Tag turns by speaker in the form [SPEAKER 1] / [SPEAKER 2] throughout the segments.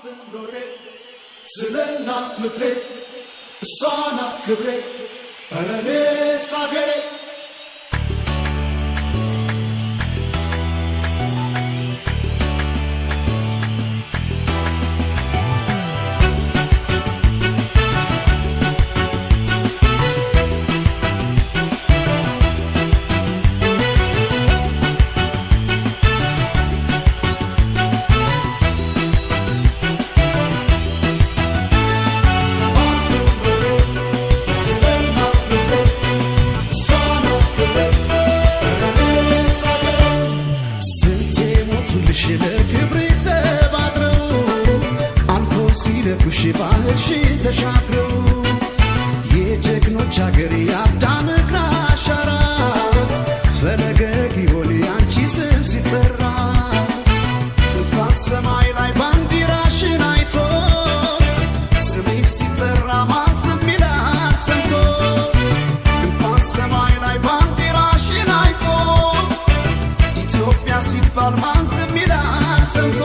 [SPEAKER 1] ፍንዶሬ ስለናት ምትሬ እሷ ናት ክብሬ ኧረ እኔስ አገሬ ባህርሽን ተሻግረው የጀግኖች አገር የአዳም እግር አሻራ ፈለገ ጊዮን ያንቺ ስም ሲጠራ እንኳን ሰማይ ላይ ባንዲራሽን አይቶ ስምሽ ሲጠራ ማን ዝም ይላል ሰምቶ እንኳን ሰማይ ላይ ባንዲራሽን አይቶ ኢትዮጵያ ሲባል ማን ዝም ይላል ሰምቶ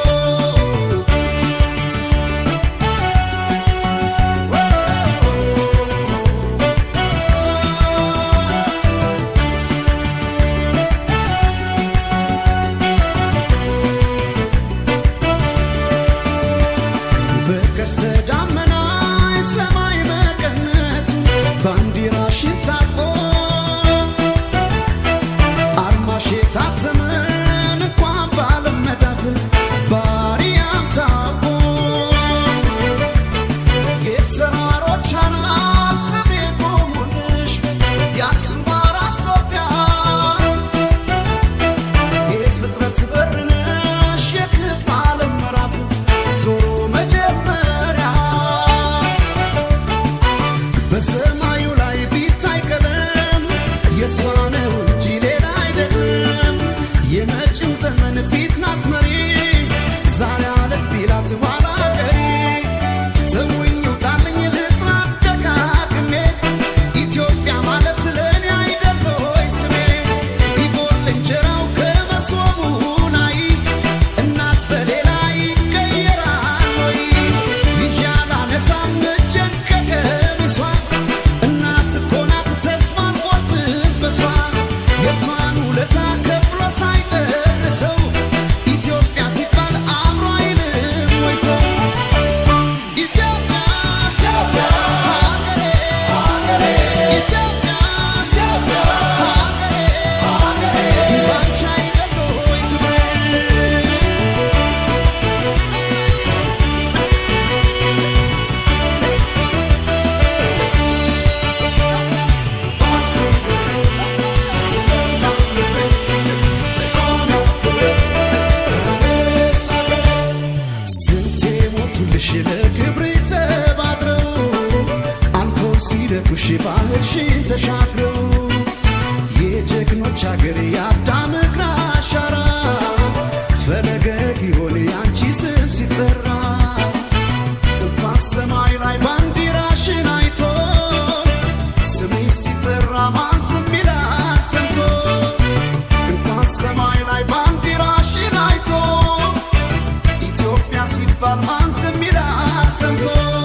[SPEAKER 1] ባህርሽን ተሻግረው የጀግኖች አገር የአዳም እግር አሻራ ፈለገ ጊዮን ያንቺ ስም ሲጠራ እንኳን ሰማይ ላይ ባንዲራሽን አይቶ ስምሽ ሲጠራ ማን ዝም ይላል ሰምቶ እንኳን ሰማይ ላይ ባንዲራሽን አይቶ ኢትዮጵያ ሲባል ማን ዝም ይላል ሰምቶ